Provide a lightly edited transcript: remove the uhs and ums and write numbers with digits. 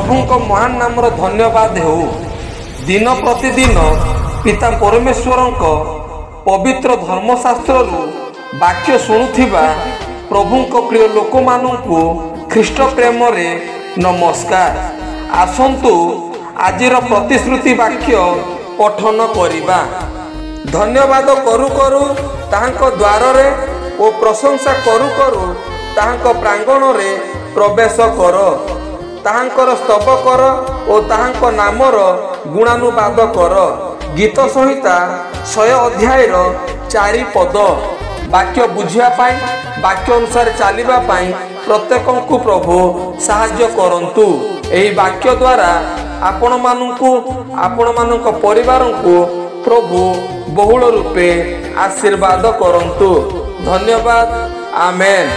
प्रभुଙ୍କ महान नामर धन्यवाद हो। दिन प्रतिदिन पिता परमेश्वरଙ୍କ पवित्र धर्मशास्त्र वाक्य शुणुथिबा प्रभुଙ୍କ प्रिय लोक मानू ख्रीष्ट प्रेम रे नमस्कार। आसंतु आजिर प्रतिश्रुति वाक्य पठन करिबा। धन्यवाद करू करू ताहांक द्वार रे ओ प्रशंसा करू करू ताहांक प्रांगण रे प्रवेश कर। ताहांकर स्तव कर ओ ताहांक नामर गुणानुवाद कर। गीत संहिता 100 अध्याय 4 पद। वाक्य बुझिया पाई वाक्य अनुसार चलिबा पाई प्रत्येकଙ୍କୁ प्रभु साहाय्य करंतु। एही वाक्य द्वारा आपण माननकु आपण माननक परिवारंकु प्रभु बहुल रूपे आशीर्वाद करंतु। धन्यवाद। आमेन।